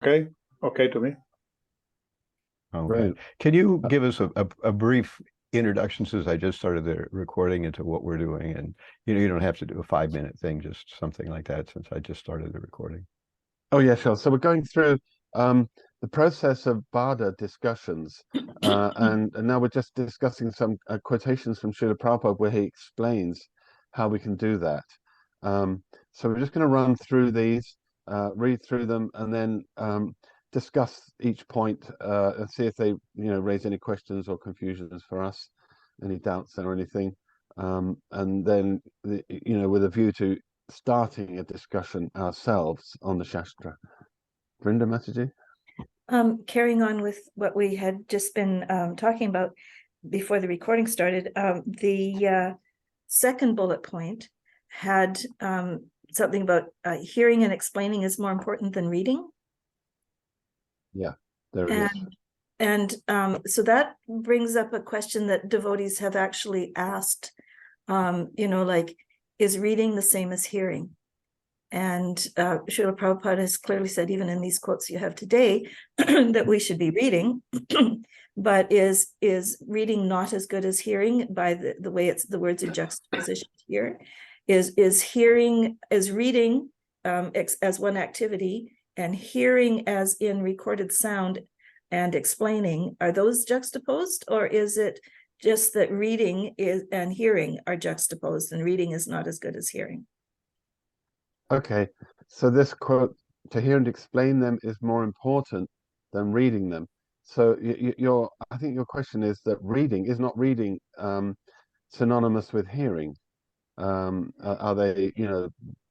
Okay, okay to me. Okay. Right. Can you give us a brief introduction, since I just started the recording, into what we're doing? And you don't have to do a 5-minute thing, just something like that, since I just started the recording. Oh, yeah, sure. So we're going through the process of Vada discussions, and now we're just discussing some quotations from Srila Prabhupada where he explains how we can do that. So we're just going to run through these, read through them, and then discuss each point and see if they, raise any questions or confusions for us, any doubts or anything, and then with a view to starting a discussion ourselves on the Shastra. Vrinda Mataji? Carrying on with what we had just been talking about before the recording started, the second bullet point had something about hearing and explaining is more important than reading. Yeah, there it is. And so that brings up a question that devotees have actually asked, like, is reading the same as hearing? And Srila Prabhupada has clearly said, even in these quotes you have today, that we should be reading, but is reading not as good as hearing by the way the words are juxtapositioned here? Is reading as one activity, and hearing as in recorded sound and explaining, are those juxtaposed, or is it just that reading and hearing are juxtaposed and reading is not as good as hearing? Okay, so this quote, to hear and explain them is more important than reading them. So I think your question is that reading is not reading synonymous with hearing. Are they,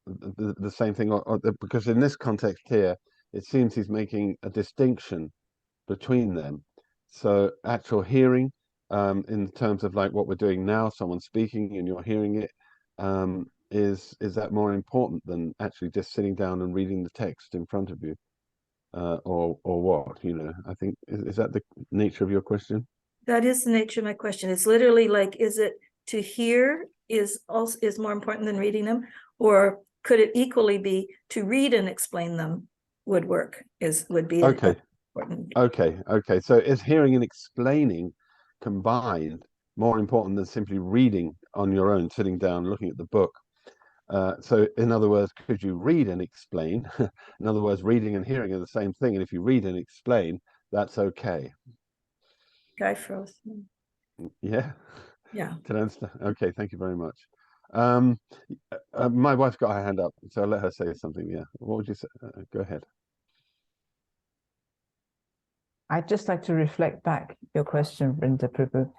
the same thing? Because in this context here, it seems he's making a distinction between them. So actual hearing, in terms of like what we're doing now, someone speaking and you're hearing it, is that more important than actually just sitting down and reading the text in front of you, or what? I think is that the nature of your question? That is the nature of my question. It's literally like, is it to hear is more important than reading them, or could it equally be to read and explain them would be okay important? Okay, so is hearing and explaining combined more important than simply reading on your own, sitting down looking at the book? So in other words, could you read and explain? In other words, reading and hearing are the same thing, and if you read and explain, that's okay. Guy froze. Yeah. Did I understand? Okay, thank you very much. My wife's got her hand up, so I'll let her say something. Yeah, what would you say? Go ahead. I'd just like to reflect back your question, Vrinda Prabhu.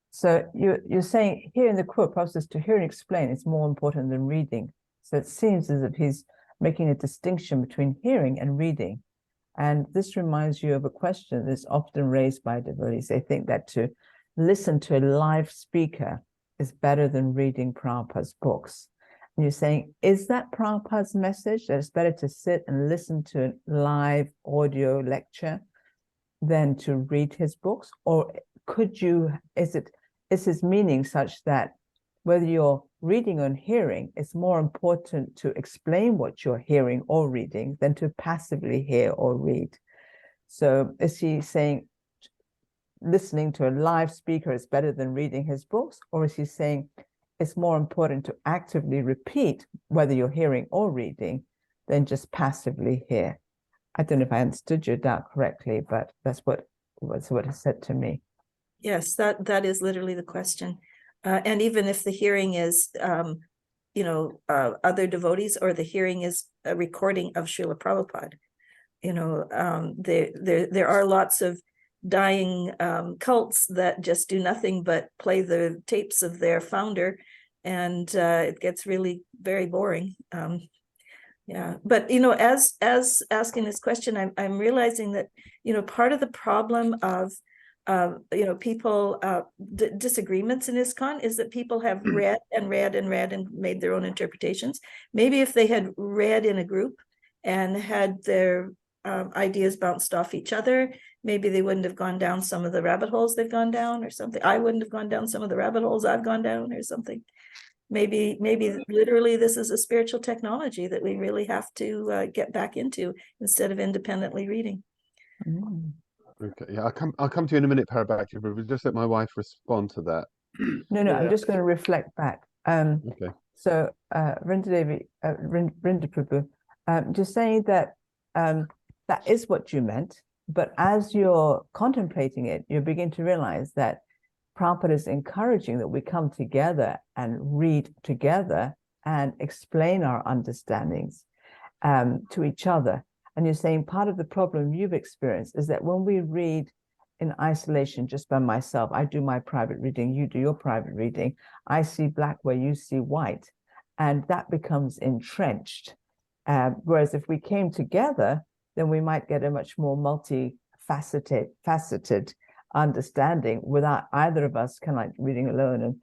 So you're saying here in the quote, process to hear and explain is more important than reading. So it seems as if he's making a distinction between hearing and reading. And this reminds you of a question that's often raised by devotees. They think that to listen to a live speaker is better than reading Prabhupada's books. And you're saying, is that Prabhupada's message, that it's better to sit and listen to a live audio lecture than to read his books? Or is his meaning such that whether you're reading or hearing, it's more important to explain what you're hearing or reading than to passively hear or read? So is he saying listening to a live speaker is better than reading his books? Or is he saying it's more important to actively repeat whether you're hearing or reading than just passively hear? I don't know if I understood your doubt correctly, but that's what is said to me. Yes, that is literally the question. And even if the hearing is, other devotees, or the hearing is a recording of Srila Prabhupada, there are lots of dying cults that just do nothing but play the tapes of their founder, and it gets really very boring. But as asking this question, I'm realizing that part of the problem of people disagreements in ISKCON is that people have read and read and read and made their own interpretations. Maybe if they had read in a group and had their ideas bounced off each other, maybe they wouldn't have gone down some of the rabbit holes they've gone down or something. I wouldn't have gone down some of the rabbit holes I've gone down or something. maybe literally this is a spiritual technology that we really have to get back into instead of independently reading. Mm. Okay, yeah, I'll come to you in a minute, Parabhakti, but just let my wife respond to that. No, I'm Yeah. just going to reflect back. Okay. So, Vrinda Devi, Vrinda Prabhu, just saying that that is what you meant, but as you're contemplating it, you begin to realize that Prabhupada is encouraging that we come together and read together and explain our understandings to each other. And you're saying part of the problem you've experienced is that when we read in isolation, just by myself, I do my private reading, you do your private reading, I see black where you see white, and that becomes entrenched. Whereas if we came together, then we might get a much more faceted understanding without either of us kind of like reading alone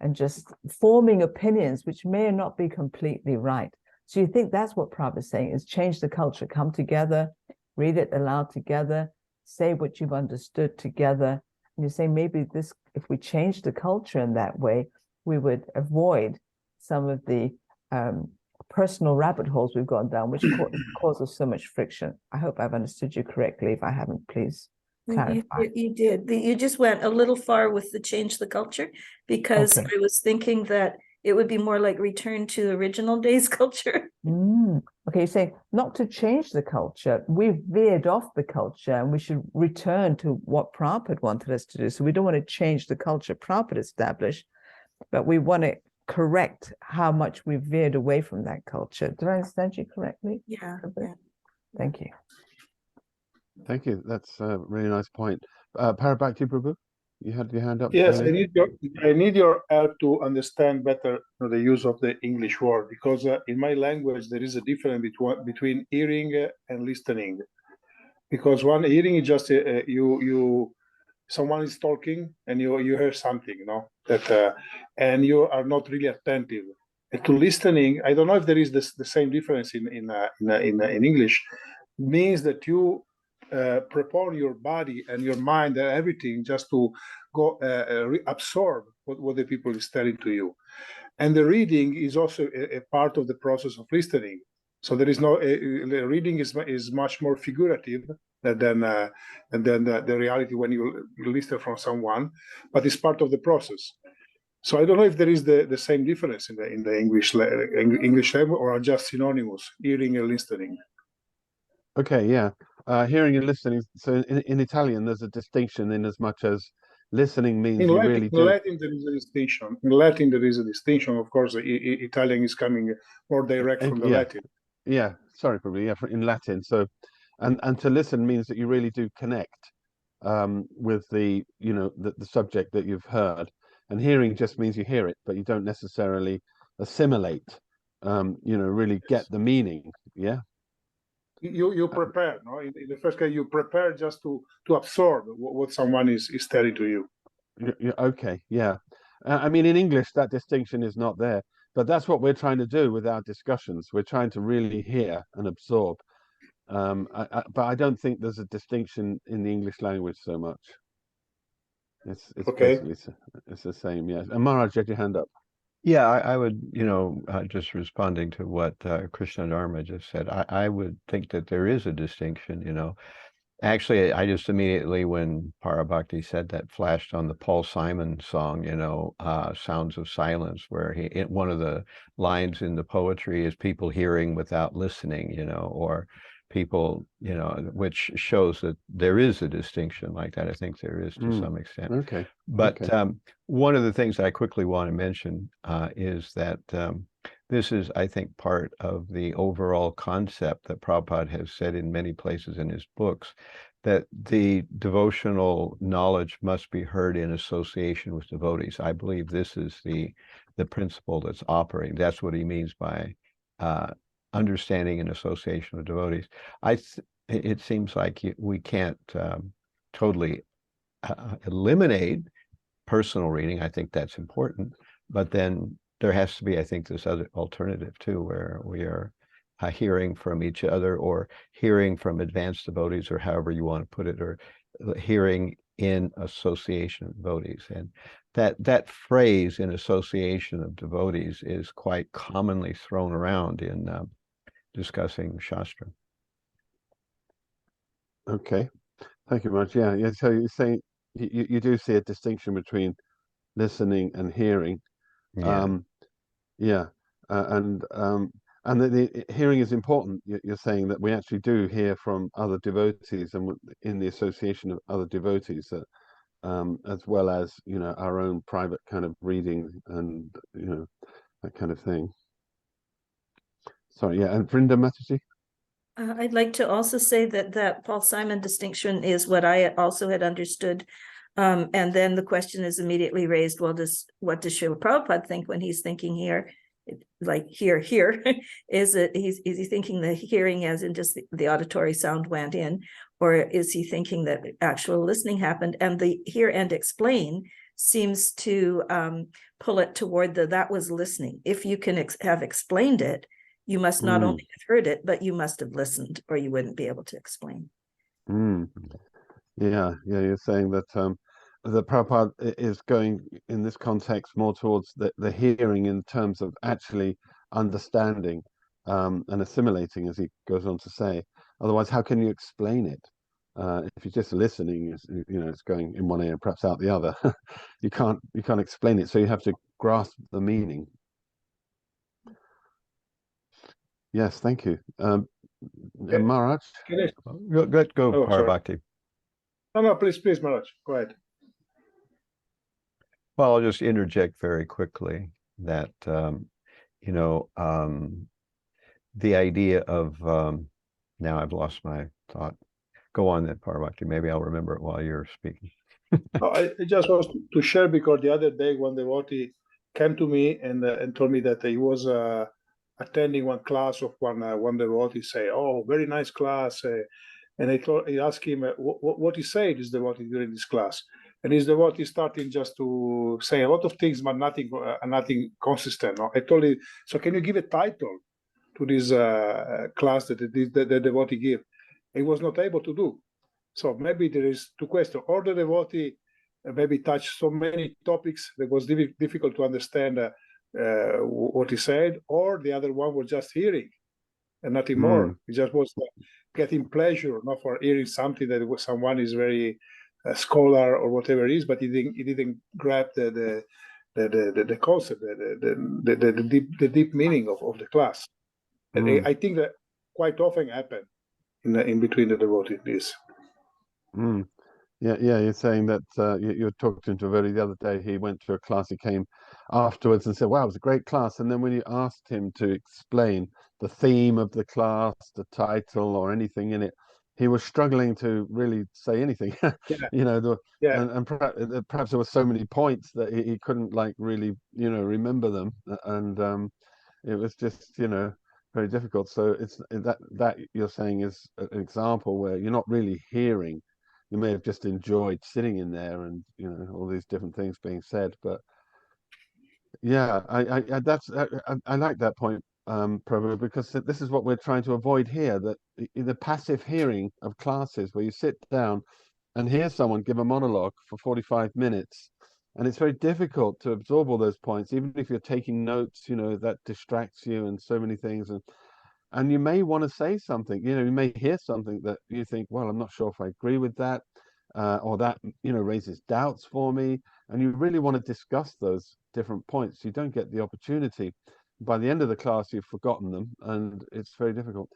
and just forming opinions which may or not be completely right. So you think that's what Prabhupada is saying, is change the culture, come together, read it aloud together, say what you've understood together. And you say maybe this, if we change the culture in that way, we would avoid some of the personal rabbit holes we've gone down, which causes so much friction. I hope I've understood you correctly. If I haven't, please clarify. You did. You just went a little far with the change the culture, because Okay. I was thinking that it would be more like return to original days culture. Okay, you say not to change the culture. We've veered off the culture and we should return to what Prabhupada wanted us to do. So we don't want to change the culture Prabhupada established, but we want to correct how much we've veered away from that culture. Did I understand you correctly? Yeah. Thank you. Thank you. That's a really nice point. Parabhakti Prabhu, you had your hand up. Yes, earlier. I need your help to understand better the use of the English word, because in my language there is a difference between hearing and listening. Because one hearing is just someone is talking and you hear something, that and you are not really attentive. And to listening, I don't know if there is the same difference in English. Means that you prepare your body and your mind and everything just to go absorb what the people is telling to you. And the reading is also a part of the process of listening. So there is no the reading is much more figurative than the reality when you listen from someone, but it's part of the process. So I don't know if there is the same difference in the English language, or are just synonymous, hearing and listening. Okay, yeah. Hearing and listening. So in Italian, there's a distinction in as much as listening means In you Latin, really do. Latin, there is a distinction. In Latin, there is a distinction. Of course, Italian is coming more direct from the Yeah. Latin. Yeah, sorry, probably, yeah, in Latin. So, and to listen means that you really do connect with the subject that you've heard. And hearing just means you hear it, but you don't necessarily assimilate, really get the meaning. Yeah. You prepare, no? In the first case, you prepare just to absorb what someone is telling to you. Okay, yeah. I mean, in English, that distinction is not there, but that's what we're trying to do with our discussions. We're trying to really hear and absorb. But I don't think there's a distinction in the English language so much. It's Okay. basically it's the same, yes. And Maharaj, you had your hand up. Yeah, I would, just responding to what Krishna Dharma just said, I would think that there is a distinction. Actually, I just immediately, when Parabhakti said that, flashed on the Paul Simon song, Sounds of Silence, where one of the lines in the poetry is people hearing without listening, or people, which shows that there is a distinction like that. I think there is to some extent. Okay. But okay. One of the things I quickly want to mention is that this is, I think, part of the overall concept that Prabhupada has said in many places in his books, that the devotional knowledge must be heard in association with devotees. I believe this is the principle that's operating. That's what he means by understanding and association with devotees. It seems like we can't totally eliminate personal reading. I think that's important, but then there has to be, I think, this other alternative too, where we are hearing from each other, or hearing from advanced devotees, or however you want to put it, or hearing in association of devotees. And that phrase, in association of devotees, is quite commonly thrown around in discussing Shastra. Okay, thank you much. Yeah, yeah. So you're saying you do see a distinction between listening and hearing. Yeah. Yeah, and the hearing is important. You're saying that we actually do hear from other devotees, and in the association of other devotees, that as well as our own private kind of reading and that kind of thing. Sorry, yeah, and Vrinda Mataji. I'd like to also say that Paul Simon distinction is what I also had understood. And then the question is immediately raised, well, what does Srila Prabhupada think when he's thinking here? Like here, is he thinking the hearing as in just the auditory sound went in, or is he thinking that actual listening happened? And the hear and explain seems to pull it toward that was listening. If you can have explained it, you must not only have heard it, but you must have listened, or you wouldn't be able to explain. Yeah, you're saying that the Prabhupada is going in this context more towards the hearing in terms of actually understanding and assimilating, as he goes on to say. Otherwise, how can you explain it? If you're just listening, it's going in one ear, perhaps out the other. You can't explain it, so you have to grasp the meaning. Yes, thank you. Maharaj? Let's go, Parvati. No, please, Maharaj, go ahead. Well, I'll just interject very quickly that, the idea of, now I've lost my thought. Go on then, Parvati. Maybe I'll remember it while you're speaking. I just was to share, because the other day one devotee came to me and told me that he was attending one class of one devotee, say, "Oh, very nice class," and I asked him what he said this devotee during this class, and his devotee starting just to say a lot of things, but nothing consistent. No? I told him, so can you give a title to this class that the devotee gave? He was not able to do. So maybe there is two questions: or the devotee maybe touched so many topics that was difficult to understand what he said, or the other one was just hearing and nothing more. He just was getting pleasure, not for hearing something that someone is very scholar or whatever it is, but he didn't grab the concept, the deep meaning of the class. And I think that quite often happen in between the devotees. Yeah, you're saying that you talked to Devotee the other day. He went to a class, he came afterwards and said, wow, it was a great class. And then when you asked him to explain the theme of the class, the title or anything in it, he was struggling to really say anything. And perhaps there were so many points that he couldn't really remember them, and it was just very difficult. So it's that you're saying is an example where you're not really hearing. You may have just enjoyed sitting in there and all these different things being said. But yeah, I like that point, Prabhu, because this is what we're trying to avoid here, that the passive hearing of classes where you sit down and hear someone give a monologue for 45 minutes, and it's very difficult to absorb all those points, even if you're taking notes, that distracts you and so many things. And you may want to say something, you may hear something that you think, well, I'm not sure if I agree with that, or that, raises doubts for me. And you really want to discuss those different points. You don't get the opportunity. By the end of the class, you've forgotten them, and it's very difficult.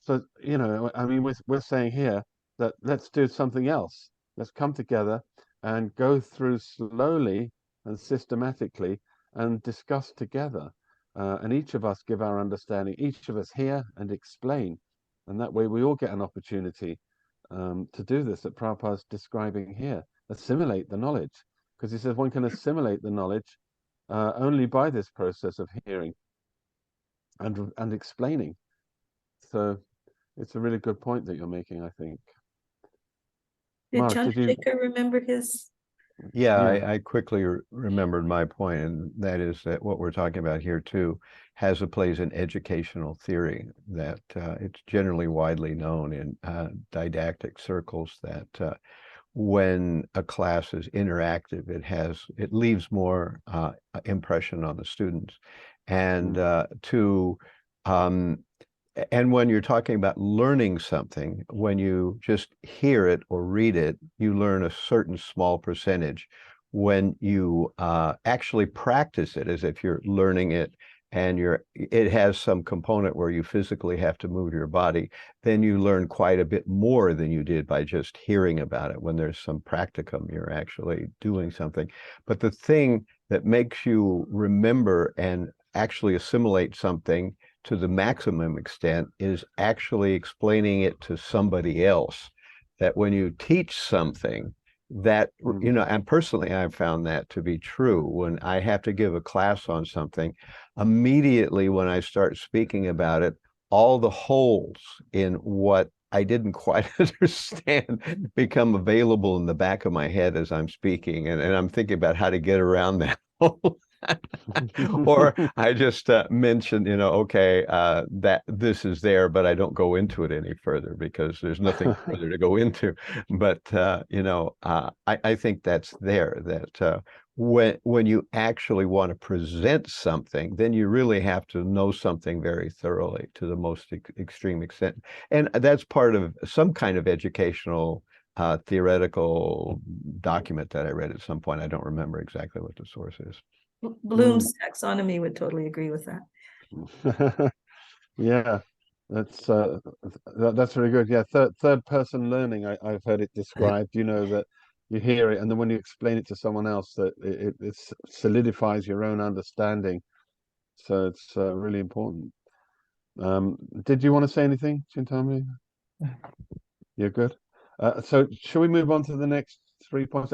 So, we're saying here that let's do something else. Let's come together and go through slowly and systematically and discuss together. And each of us give our understanding, each of us hear and explain. And that way we all get an opportunity to do this that Prabhupada's describing here, assimilate the knowledge. Because he says one can assimilate the knowledge only by this process of hearing and explaining. So it's a really good point that you're making, I think. Did Chandrasekhar remember his? Yeah, I quickly remembered my point, and that is that what we're talking about here too has a place in educational theory, that it's generally widely known in didactic circles that when a class is interactive, it leaves more impression on the students. And and when you're talking about learning something, when you just hear it or read it, you learn a certain small percentage. When you actually practice it as if you're learning it, and it has some component where you physically have to move your body, then you learn quite a bit more than you did by just hearing about it. When there's some practicum, you're actually doing something. But the thing that makes you remember and actually assimilate something to the maximum extent is actually explaining it to somebody else. That when you teach something, that, you know, and personally I've found that to be true. When I have to give a class on something, immediately when I start speaking about it, all the holes in what I didn't quite understand become available in the back of my head as I'm speaking, and I'm thinking about how to get around that hole. Or I just mention, you know, okay, that this is there, but I don't go into it any further because there's nothing further to go into. But you know, I think that's there. That when you actually want to present something, then you really have to know something very thoroughly to the most extreme extent, and that's part of some kind of educational theoretical document that I read at some point. I don't remember exactly what the source is. Bloom's taxonomy would totally agree with that. Yeah, that's very good. Yeah, third person learning. I've heard it described. You know, that you hear it, and then when you explain it to someone else, that it solidifies your own understanding. So it's really important. Did you want to say anything, Chintami? You're good. So shall we move on to the next 3 points?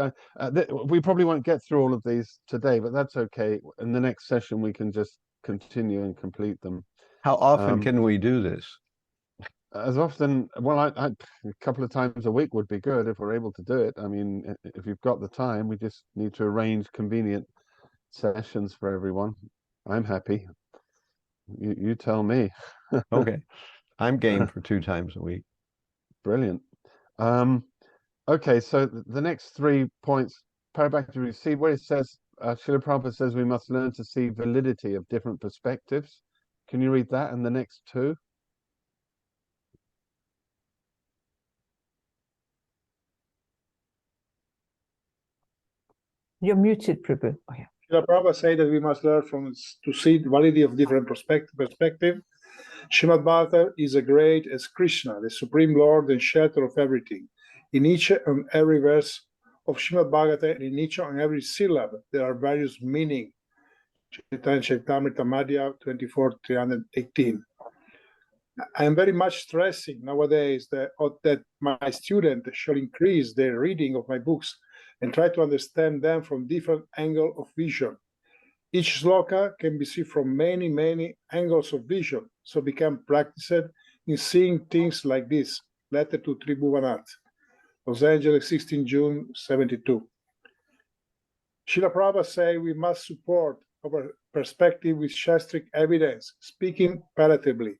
We probably won't get through all of these today, but that's okay. In the next session, we can just continue and complete them. How often can we do this? As often, well, a couple of times a week would be good if we're able to do it. I mean, if you've got the time, we just need to arrange convenient sessions for everyone. I'm happy. You tell me. Okay, I'm game for 2 times a week. Brilliant. Okay, so the next 3 points, paragraph, see where it says, Srila Prabhupada says we must learn to see validity of different perspectives. Can you read that and the next 2? You're muted, Prabhu. Oh, yeah. Srila Prabhupada say that we must learn to see the validity of different perspective. Srimad Bhagavatam is as great as Krishna, the Supreme Lord and shelter of everything. In each and every verse of Srimad Bhagavatam, and in each and every syllable, there are various meanings. Chaitanya Charitamrita Madhya 24:318. I am very much stressing nowadays that my students should increase their reading of my books and try to understand them from different angles of vision. Each sloka can be seen from many, many angles of vision, so become practiced in seeing things like this. Letter to Tribhuvanat, Los Angeles, 16 June 72. Srila Prabhupada say we must support our perspective with Sastric evidence, speaking palatably.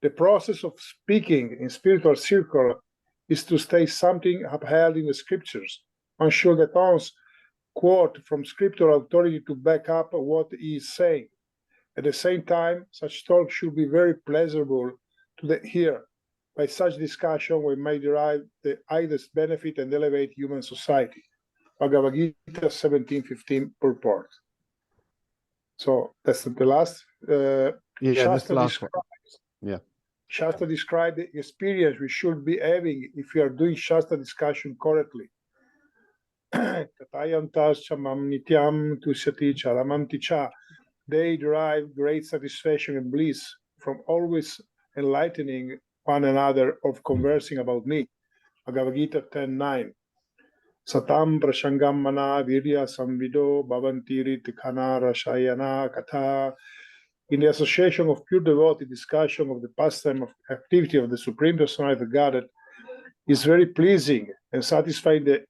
The process of speaking in spiritual circle is to state something upheld in the scriptures. One should at once quote from scriptural authority to back up what he is saying. At the same time, such talk should be very pleasurable to the hearer. By such discussion, we may derive the highest benefit and elevate human society. Bhagavad Gita 17:15 purport. So that's the last. Shastra Shastra describes the experience we should be having if we are doing Shastra discussion correctly. They derive great satisfaction and bliss from always enlightening one another of conversing about me. Bhagavad Gita 10:9. Satam prashangam mana virya samvido bhavanti ritikana rashayana katha. In the association of pure devotee, discussion of the pastime of activity of the Supreme Personality of Godhead is very pleasing and satisfying to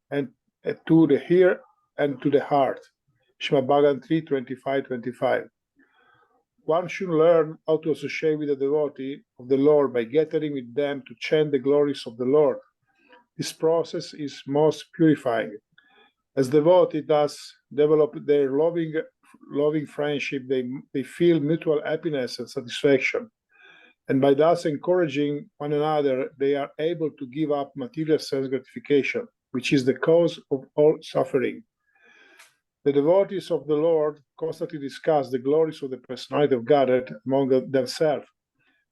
the ear and to the heart. Srimad Bhagavatam 3:25-25. One should learn how to associate with the devotee of the Lord by gathering with them to chant the glories of the Lord. This process is most purifying. As devotees thus develop their loving friendship, they feel mutual happiness and satisfaction. And by thus encouraging one another, they are able to give up material sense gratification, which is the cause of all suffering. The devotees of the Lord constantly discuss the glories of the personality of Godhead among themselves.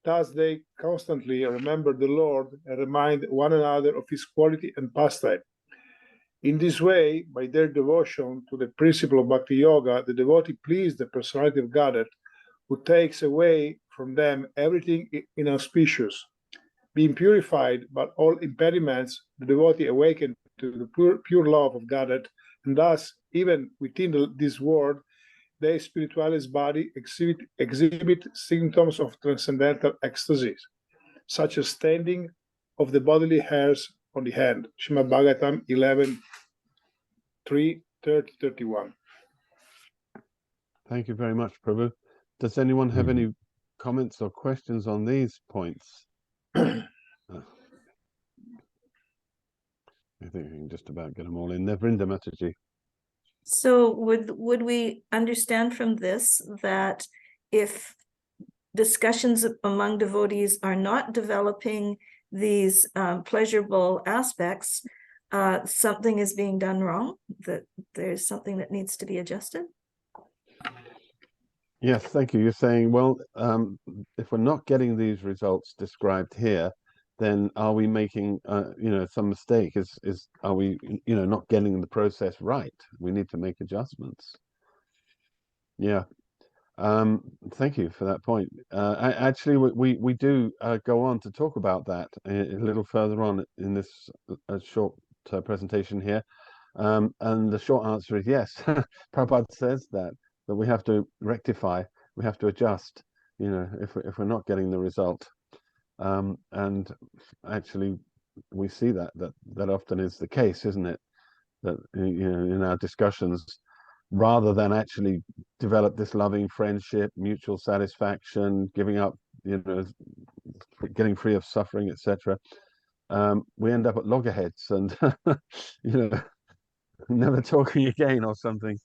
Thus, they constantly remember the Lord and remind one another of his quality and pastime. In this way, by their devotion to the principle of Bhakti Yoga, the devotee please the personality of Godhead, who takes away from them everything inauspicious. Being purified by all impediments, the devotee awakened to the pure love of Godhead, and thus, even within this world, their spiritualist body exhibit symptoms of transcendental ecstasy, such as standing of the bodily hairs on the hand. Srimad Bhagavatam 11:3, 30, 31. Thank you very much, Prabhu. Does anyone have any comments or questions on these points? I think we can just about get them all in there. Vrinda Mataji. So would we understand from this that if discussions among devotees are not developing these pleasurable aspects, something is being done wrong, that there's something that needs to be adjusted? Yes, thank you. You're saying, well, if we're not getting these results described here, then are we making, some mistake? Are we, not getting the process right? We need to make adjustments. Yeah. Thank you for that point. Actually, we do go on to talk about that a little further on in this short presentation here. And the short answer is yes. Prabhupada says that we have to rectify, we have to adjust, if we're not getting the result. And actually, we see that often is the case, isn't it? That in our discussions, rather than actually develop this loving friendship, mutual satisfaction, giving up, getting free of suffering, etc., we end up at loggerheads and never talking again or something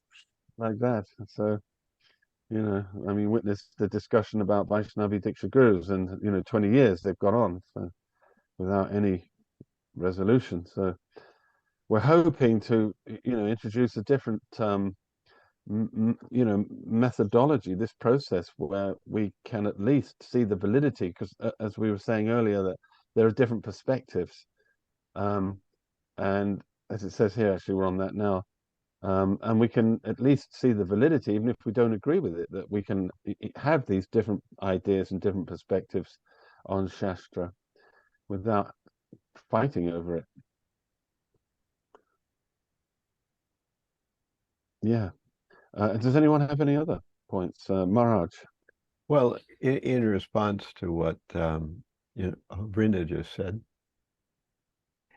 like that. So, witness the discussion about Vaishnavi Diksha Gurus, and 20 years they've gone on without any resolution. So we're hoping to introduce a different methodology, this process where we can at least see the validity, because as we were saying earlier, that there are different perspectives, and as it says here, actually we're on that now, and we can at least see the validity, even if we don't agree with it, that we can have these different ideas and different perspectives on Shastra without fighting over it. Yeah. Does anyone have any other points? Maharaj? Well, in response to what Vrinda just said,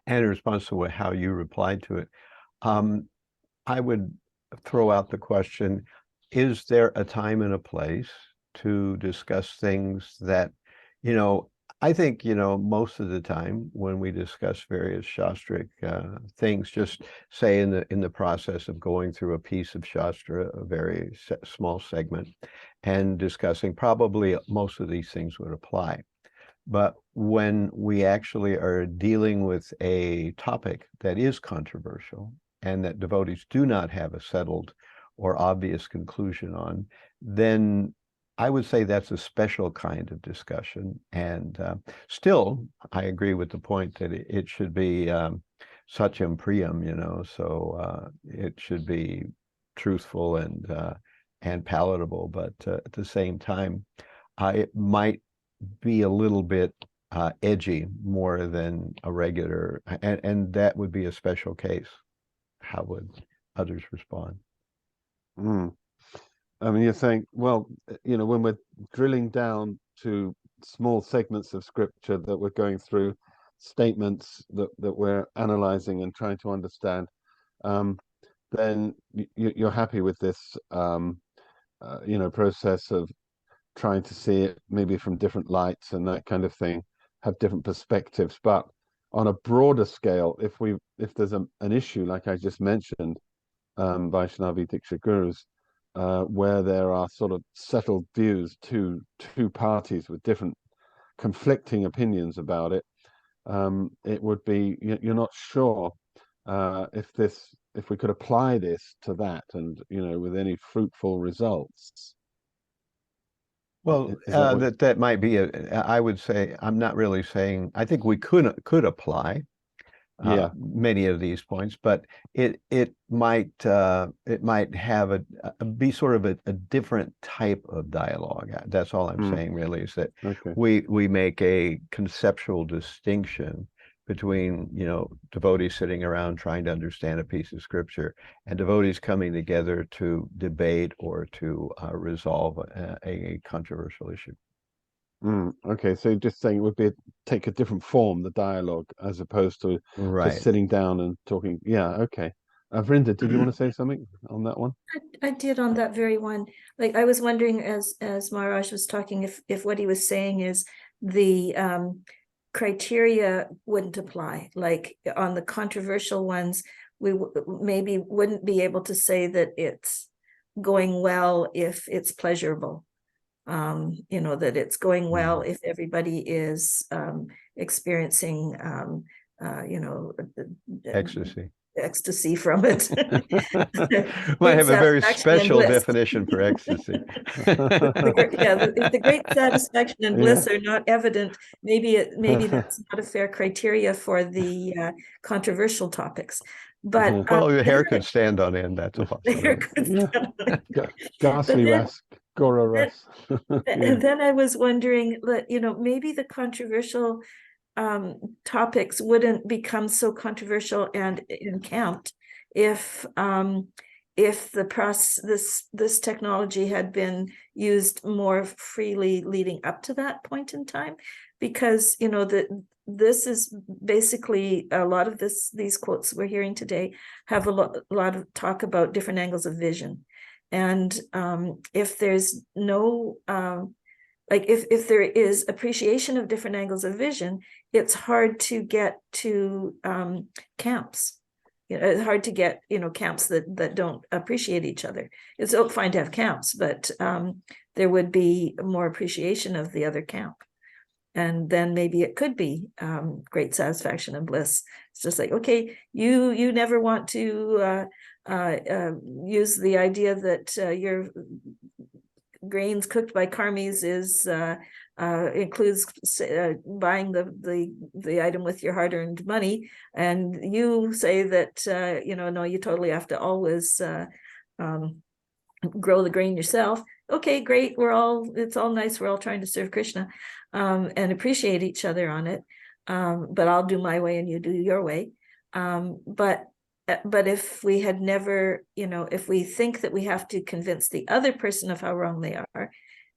and in response to how you replied to it, I would throw out the question, is there a time and a place to discuss things that, I think, most of the time when we discuss various Shastric things, just say in the process of going through a piece of Shastra, a very small segment, and discussing, probably most of these things would apply. But when we actually are dealing with a topic that is controversial and that devotees do not have a settled or obvious conclusion on, then I would say that's a special kind of discussion. And still, I agree with the point that it should be satyam priyam, so it should be truthful and palatable. But at the same time, it might be a little bit edgy more than a regular, and that would be a special case. How would others respond? You're saying, well, when we're drilling down to small segments of scripture that we're going through, statements that we're analyzing and trying to understand, then you're happy with this, process of trying to see it maybe from different lights and that kind of thing, have different perspectives. But on a broader scale, if there's an issue like I just mentioned, Vaishnavi Diksha Gurus, where there are sort of settled views, two parties with different conflicting opinions about it, it would be, you're not sure if we could apply this to that, and with any fruitful results. Well, that might be I would say, I'm not really saying, I think we could apply many of these points, but it might have be sort of a different type of dialogue. That's all I'm saying, really, is that we make a conceptual distinction between devotees sitting around trying to understand a piece of scripture and devotees coming together to debate or to resolve a controversial issue. Okay, so you're just saying it would take a different form, the dialogue, as opposed to just sitting down and talking. Yeah, okay. Vrinda, did you want to say something on that one? I did, on that very one. Like, I was wondering, as Maharaj was talking, if what he was saying is the criteria wouldn't apply. Like, on the controversial ones, we maybe wouldn't be able to say that it's going well if it's pleasurable. That it's going well if everybody is experiencing ecstasy from it. Might have a very special definition for ecstasy. If the great satisfaction and bliss are not evident, maybe that's not a fair criteria for the controversial topics. But well, your hair could stand on end. That's a possibility. Ghastly rest. And then I was wondering that, maybe the controversial topics wouldn't become so controversial and encamped if this technology had been used more freely leading up to that point in time, because this is basically a lot of these quotes we're hearing today have a lot of talk about different angles of vision. And if there's no if there is appreciation of different angles of vision, it's hard to get to camps. It's hard to get camps that don't appreciate each other. It's fine to have camps, but there would be more appreciation of the other camp, and then maybe it could be great satisfaction and bliss. It's just like, okay, you never want to use the idea that your grains cooked by karmis includes buying the item with your hard-earned money, and you say that no, you totally have to always grow the grain yourself. Okay, great, it's all nice, we're all trying to serve Krishna and appreciate each other on it, but I'll do my way and you do your way. But if we had never, if we think that we have to convince the other person of how wrong they are,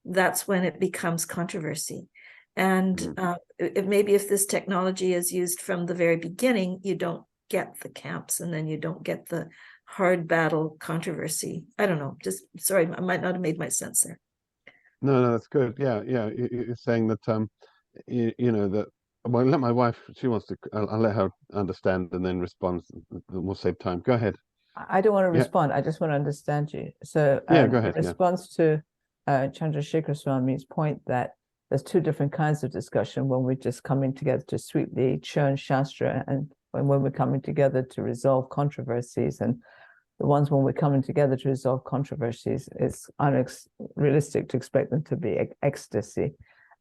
that's when it becomes controversy. And maybe if this technology is used from the very beginning, you don't get the camps, and then you don't get the hard battle controversy. I don't know, just sorry, I might not have made my sense there. No, that's good. Yeah. You're saying that, that, well, let my wife, she wants to, I'll let her understand and then respond. We'll save time. Go ahead. I don't want to respond. I just want to understand you. So go ahead. In response to Chandrasekhar Swami's point that there's two different kinds of discussion, when we're just coming together to sweetly churn Shastra, and when we're coming together to resolve controversies. And the ones when we're coming together to resolve controversies, it's unrealistic to expect them to be ecstasy.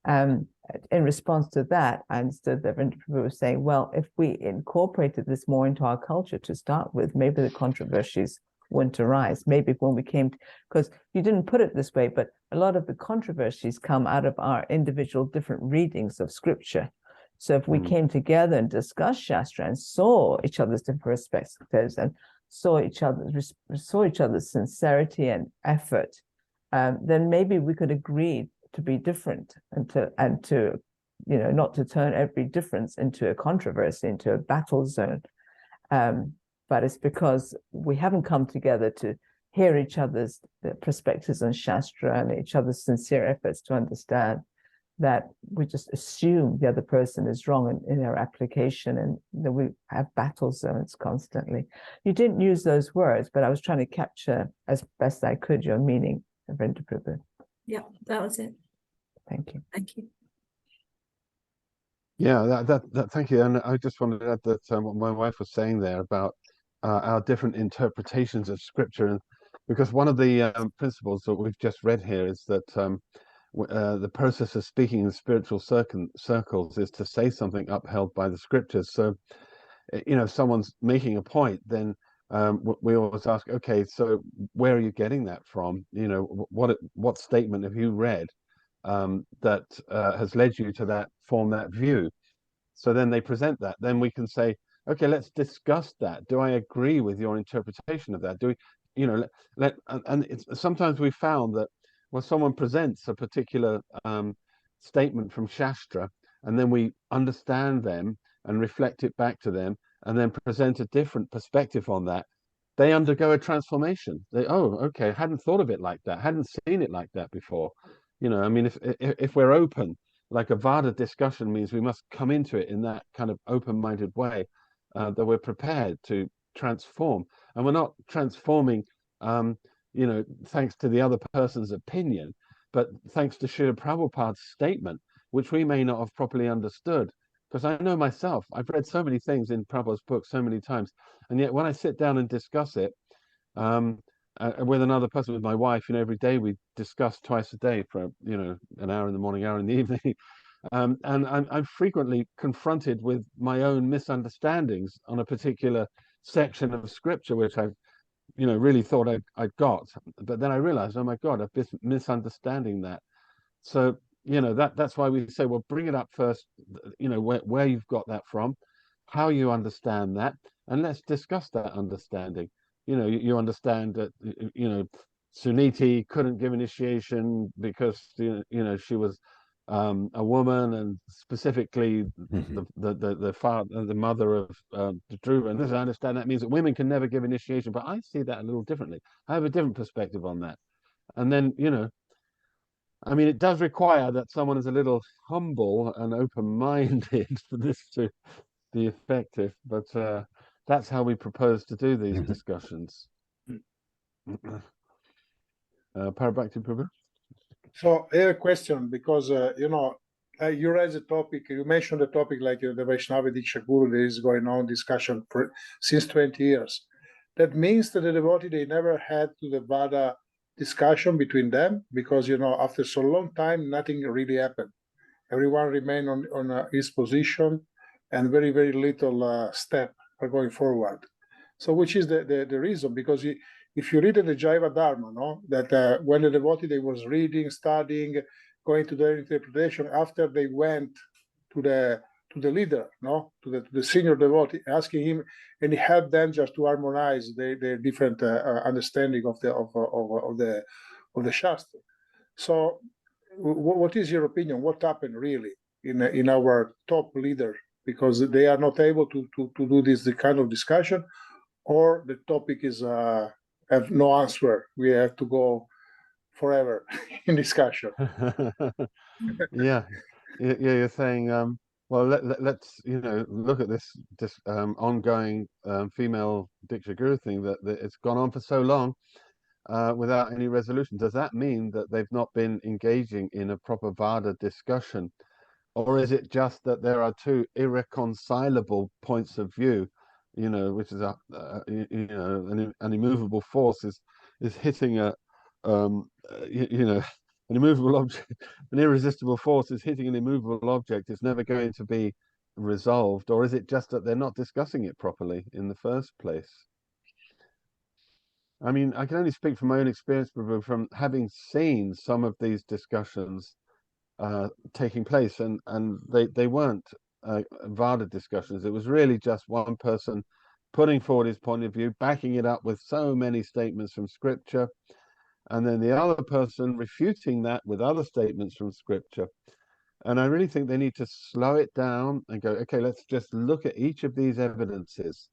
In response to that, I understood that Vrinda Prabhu was saying, well, if we incorporated this more into our culture to start with, maybe the controversies wouldn't arise. Maybe when we came, because you didn't put it this way, but a lot of the controversies come out of our individual different readings of scripture. So if we came together and discussed Shastra and saw each other's different perspectives and saw each other's sincerity and effort, then maybe we could agree to be different and to not to turn every difference into a controversy, into a battle zone. But it's because we haven't come together to hear each other's perspectives on Shastra and each other's sincere efforts to understand that we just assume the other person is wrong in their application, and that we have battle zones constantly. You didn't use those words, but I was trying to capture as best I could your meaning, Vrinda Prabhu. Yeah, that was it. Thank you. Thank you. Yeah, thank you. And I just wanted to add that what my wife was saying there about our different interpretations of scripture, and because one of the principles that we've just read here is that the process of speaking in spiritual circles is to say something upheld by the scriptures. So, you know, if someone's making a point, then we always ask, okay, so where are you getting that from? You know, what statement have you read that has led you to form that view? So then they present that. Then we can say, okay, let's discuss that. Do I agree with your interpretation of that? Do we, you know, and sometimes we found that when someone presents a particular statement from Shastra, and then we understand them and reflect it back to them, and then present a different perspective on that, they undergo a transformation. They, oh, okay, I hadn't thought of it like that, hadn't seen it like that before. You know, I mean, if we're open, like a Vada discussion means we must come into it in that kind of open-minded way, that we're prepared to transform. And we're not transforming, you know, thanks to the other person's opinion, but thanks to Srila Prabhupada's statement, which we may not have properly understood. Because I know myself, I've read so many things in Prabhupada's book so many times, and yet when I sit down and discuss it, with another person, with my wife, you know, every day we discuss twice a day for, you know, an hour in the morning, hour in the evening. And I'm frequently confronted with my own misunderstandings on a particular section of scripture, which I've, you know, really thought I'd got. But then I realized, oh my God, I've been misunderstanding that. So, you know, that's why we say, well, bring it up first, you know, where you've got that from, how you understand that, and let's discuss that understanding. You know, you understand that, you know, Suniti couldn't give initiation because, you know, she was a woman, and specifically the mother of Dhruva. And as I understand, that means that women can never give initiation. But I see that a little differently. I have a different perspective on that. And then, you know, I mean, it does require that someone is a little humble and open-minded for this to be effective. But that's how we propose to do these discussions. Parabhakti Prabhu? So I have a question, because you know, you raised the topic, you mentioned the topic like the Vaishnava Diksha Guru, there is going on discussion since 20 years. That means that the devotee, they never had to the Vada discussion between them, because, you know, after so long time, nothing really happened. Everyone remained on his position, and very, very little step are going forward. So which is the reason? Because if you read the Jaiva Dharma, no, that when the devotee, they was reading, studying, going to their interpretation, after they went to the leader, no, to the senior devotee, asking him, and he helped them just to harmonize their different understanding of the Shastra. So, what is your opinion? What happened really in our top leader? Because they are not able to do this kind of discussion, or the topic is have no answer. We have to go forever in discussion. Yeah, you're saying, well, let's, you know, look at this ongoing female Diksha Guru thing that it's gone on for so long without any resolution. Does that mean that they've not been engaging in a proper Vada discussion? Or is it just that there are two irreconcilable points of view, you know, which is you know, an immovable force is hitting a you know, an immovable object, an irresistible force is hitting an immovable object. It's never going to be resolved. Or is it just that they're not discussing it properly in the first place? I mean, I can only speak from my own experience, Prabhu, from having seen some of these discussions taking place, and they weren't Vada discussions. It was really just one person putting forward his point of view, backing it up with so many statements from scripture, and then the other person refuting that with other statements from scripture. And I really think they need to slow it down and go, okay, let's just look at each of these evidences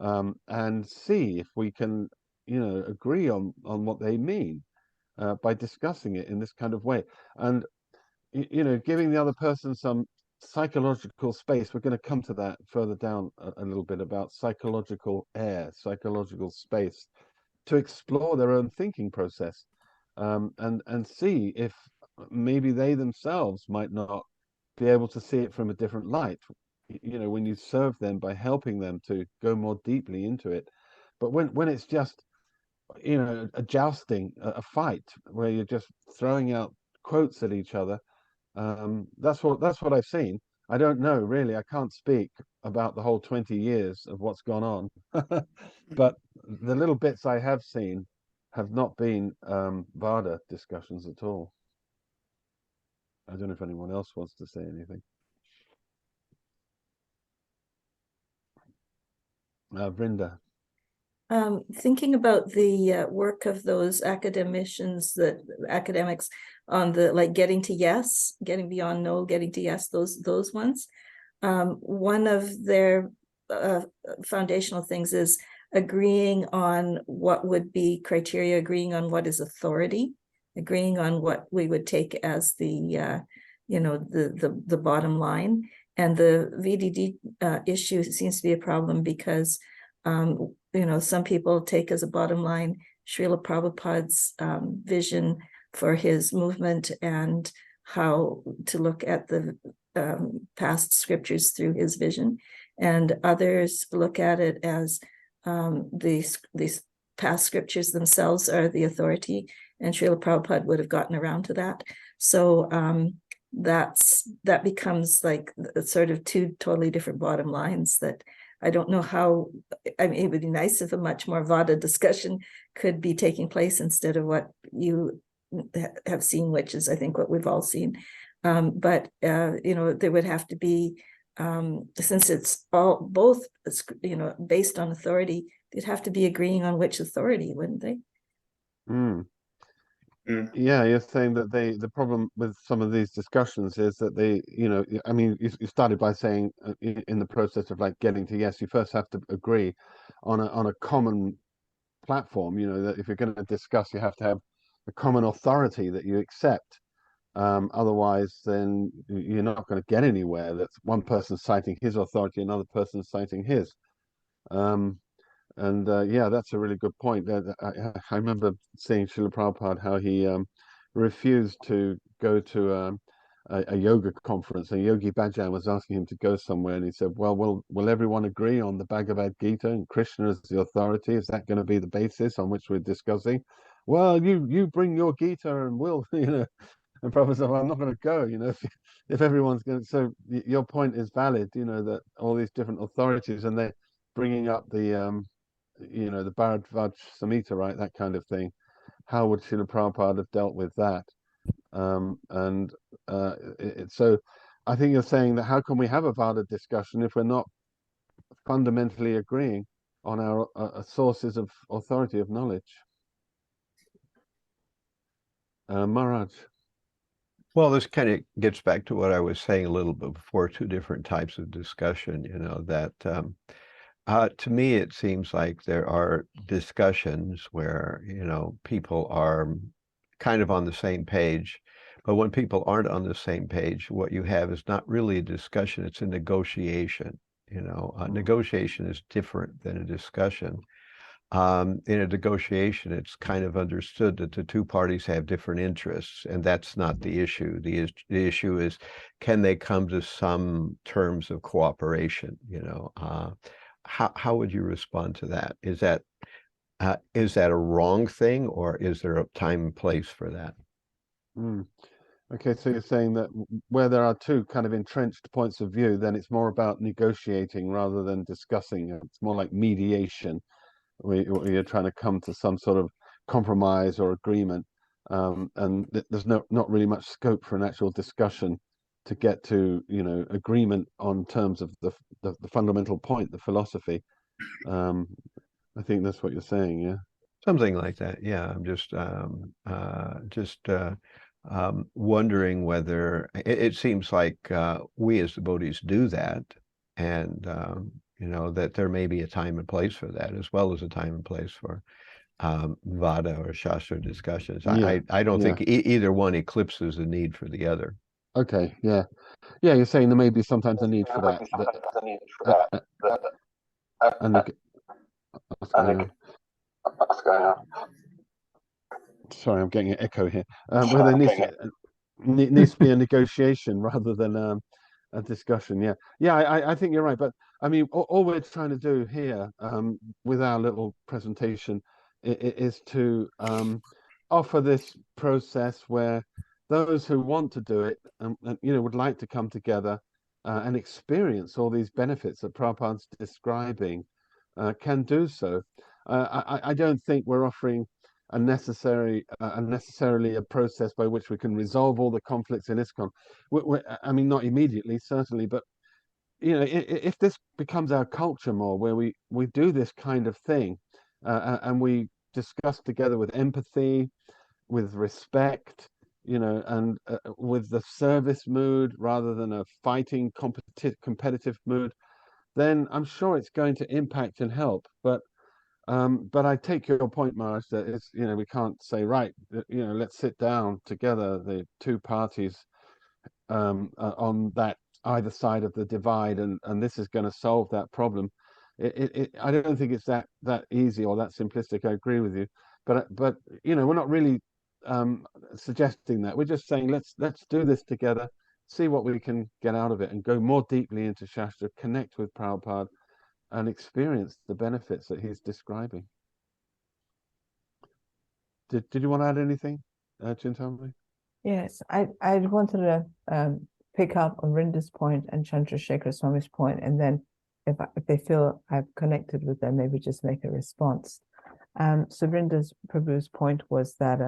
and see if we can, you know, agree on what they mean by discussing it in this kind of way. And giving the other person some psychological space. We're going to come to that further down a little bit about psychological air, psychological space to explore their own thinking process, and see if maybe they themselves might not be able to see it from a different light. When you serve them by helping them to go more deeply into it. But when it's just a jousting, a fight where you're just throwing out quotes at each other, that's what I've seen. I don't know, really. I can't speak about the whole 20 years of what's gone on, but the little bits I have seen have not been Vada discussions at all. I don't know if anyone else wants to say anything. Vrinda. Thinking about the work of those academics on the like getting to yes, getting beyond no, getting to yes, those ones. One of their foundational things is agreeing on what would be criteria, agreeing on what is authority, agreeing on what we would take as the the bottom line. And the VDD issue seems to be a problem because some people take as a bottom line Srila Prabhupada's vision for his movement and how to look at the past scriptures through his vision, and others look at it as these past scriptures themselves are the authority, and Srila Prabhupada would have gotten around to that. So that becomes like sort of two totally different bottom lines that I don't know how. I mean, it would be nice if a much more Vada discussion could be taking place instead of what you have seen, which is, I think, what we've all seen. But there would have to be, since it's both based on authority, they'd have to be agreeing on which authority, wouldn't they? Mm. Yeah, you're saying that the problem with some of these discussions is that I mean, you started by saying in the process of like getting to yes, you first have to agree on a common platform. That if you're going to discuss, you have to have a common authority that you accept. Otherwise, then you're not going to get anywhere. That's one person citing his authority, another person citing his. Yeah, that's a really good point. I remember seeing Srila Prabhupada, how he refused to go to a yoga conference, and Yogi Bhajan was asking him to go somewhere, and he said, well, will everyone agree on the Bhagavad Gita and Krishna as the authority? Is that going to be the basis on which we're discussing? Well, you bring your Gita and we'll, and Prabhupada said, well, I'm not going to go, if everyone's going to. So your point is valid, that all these different authorities, and they're bringing up the Bharadvaj Samhita, right? That kind of thing. How would Srila Prabhupada have dealt with that? So I think you're saying that how can we have a Vada discussion if we're not fundamentally agreeing on our sources of authority of knowledge? Maharaj. Well, this kind of gets back to what I was saying a little bit before, two different types of discussion, that to me, it seems like there are discussions where, people are kind of on the same page. But when people aren't on the same page, what you have is not really a discussion, it's a negotiation. Negotiation is different than a discussion. In a negotiation, it's kind of understood that the two parties have different interests, and that's not the issue. The issue is, can they come to some terms of cooperation? How would you respond to that? Is that a wrong thing, or is there a time and place for that? Okay, so you're saying that where there are two kind of entrenched points of view, then it's more about negotiating rather than discussing. It's more like mediation, where you're trying to come to some sort of compromise or agreement, and there's not really much scope for an actual discussion to get to agreement on terms of the fundamental point, the philosophy. I think that's what you're saying, yeah. Something like that, yeah. I'm just wondering whether it seems like we as devotees do that, and that there may be a time and place for that, as well as a time and place for Vada or Shastra discussions. I don't think either one eclipses the need for the other. Okay, yeah. Yeah, you're saying there may be sometimes a need for that. And what's going on? Sorry, I'm getting an echo here. Where there needs to be a negotiation rather than a discussion. Yeah, yeah, I think you're right. But I mean, all we're trying to do here with our little presentation is to offer this process where those who want to do it and would like to come together and experience all these benefits that Prabhupada's describing can do so. I don't think we're offering necessarily a process by which we can resolve all the conflicts in ISKCON. I mean, not immediately, certainly, but if this becomes our culture more, where we do this kind of thing, and we discuss together with empathy, with respect, and with the service mood rather than a fighting competitive mood, then I'm sure it's going to impact and help. But I take your point, Maharaj, that it's, we can't say, right, let's sit down together, the two parties on that either side of the divide, and this is going to solve that problem. I don't think it's that easy or that simplistic. I agree with you, but we're not really suggesting that. We're just saying let's do this together, see what we can get out of it, and go more deeply into Shastra, connect with Prabhupada, and experience the benefits that he's describing. Did you want to add anything, Chintamani? Yes, I wanted to pick up on Rinda's point and Chandrasekhar Swami's point, and then if they feel I've connected with them, maybe just make a response. So Rinda's Prabhu's point was that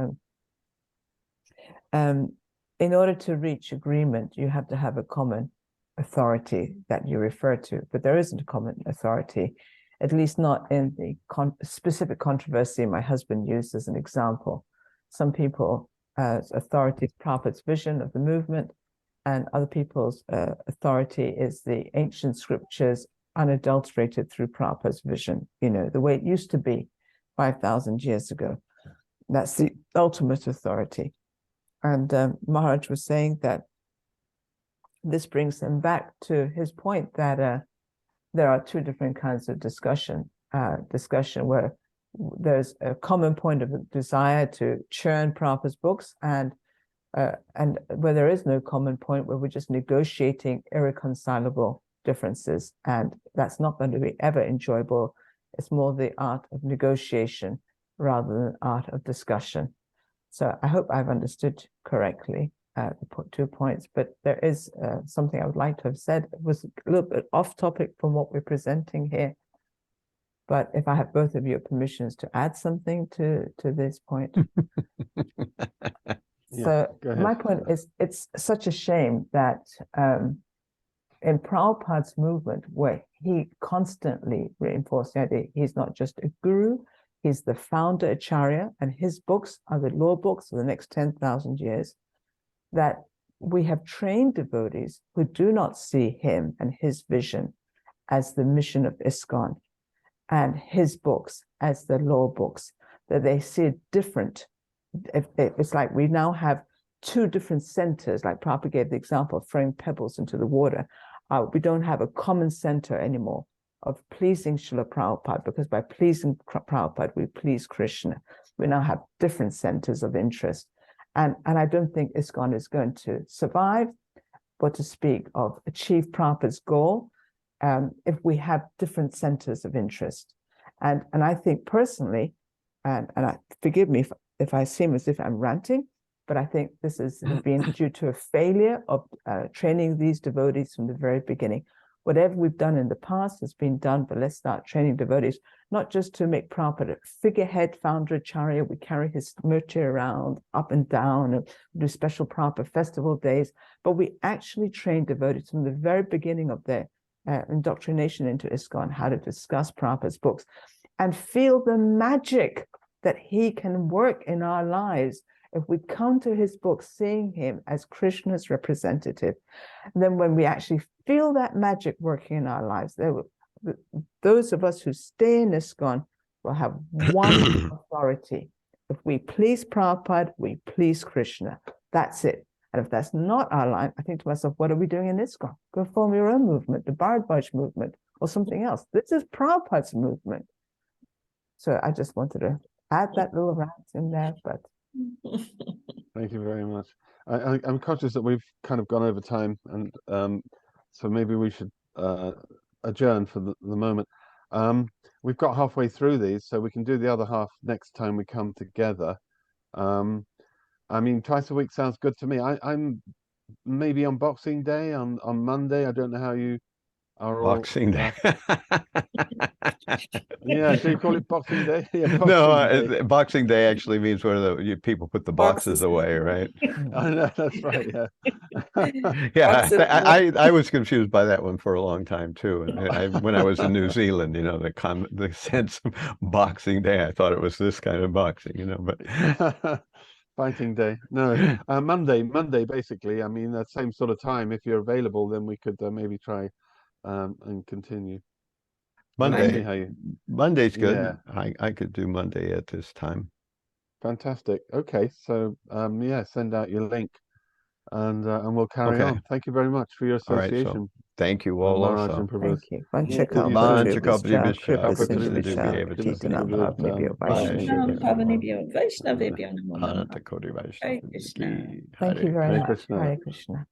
in order to reach agreement, you have to have a common authority that you refer to, but there isn't a common authority, at least not in the specific controversy my husband used as an example. Some people authority is Prabhupada's vision of the movement, and other people's authority is the ancient scriptures unadulterated through Prabhupada's vision, the way it used to be 5,000 years ago. That's the ultimate authority. And Maharaj was saying that this brings them back to his point that there are two different kinds of discussion where there's a common point of desire to churn Prabhupada's books, and where there is no common point, where we're just negotiating irreconcilable differences, and that's not going to be ever enjoyable. It's more the art of negotiation rather than art of discussion. So I hope I've understood correctly the 2 points, but there is something I would like to have said. It was a little bit off topic from what we're presenting here, but if I have both of your permissions to add something to this point. Yeah, so my point is, it's such a shame that in Prabhupada's movement, where he constantly reinforced the idea he's not just a guru, he's the founder Acharya, and his books are the law books for the next 10,000 years, that we have trained devotees who do not see him and his vision as the mission of ISKCON, and his books as the law books, that they see it different. It's like we now have two different centers, like Prabhupada gave the example of throwing pebbles into the water. We don't have a common center anymore of pleasing Srila Prabhupada, because by pleasing Prabhupada, we please Krishna. We now have different centers of interest. And I don't think ISKCON is going to survive, but to speak of achieve Prabhupada's goal, if we have different centers of interest. And I think personally, and forgive me if I seem as if I'm ranting, but I think this has been due to a failure of training these devotees from the very beginning. Whatever we've done in the past has been done, but let's start training devotees, not just to make Prabhupada a figurehead founder Acharya. We carry his murti around up and down and do special Prabhupada festival days, but we actually train devotees from the very beginning of their indoctrination into ISKCON, how to discuss Prabhupada's books and feel the magic that he can work in our lives if we come to his book seeing him as Krishna's representative. And then when we actually feel that magic working in our lives, those of us who stay in ISKCON will have one authority. If we please Prabhupada, we please Krishna. That's it. And if that's not our line, I think to myself, what are we doing in ISKCON? Go form your own movement, the Bharat movement, or something else. This is Prabhupada's movement. So I just wanted to add that little rant in there, but Thank you very much. I'm conscious that we've kind of gone over time, and so maybe we should adjourn for the moment. We've got halfway through these, so we can do the other half next time we come together. I mean, twice a week sounds good to me. I'm maybe on Boxing Day on Monday. I don't know how you are all. Boxing Day. Yeah, do you call it Boxing Day? Yeah, No, Day. Boxing Day actually means where people put the boxes away, right? I know, that's right. Yeah. Yeah, I was confused by that one for a long time too. And when I was in New Zealand, the sense of Boxing Day, I thought it was this kind of boxing, but Fighting Day. No, Monday, basically. I mean, that same sort of time. If you're available, then we could maybe try and continue. Monday's good. Yeah. I could do Monday at this time. Fantastic. Okay, so yeah, send out your link, and we'll carry on. Thank you very much for your association. All right, so thank you all also. Thank you. Thank you very much. Hare Krishna.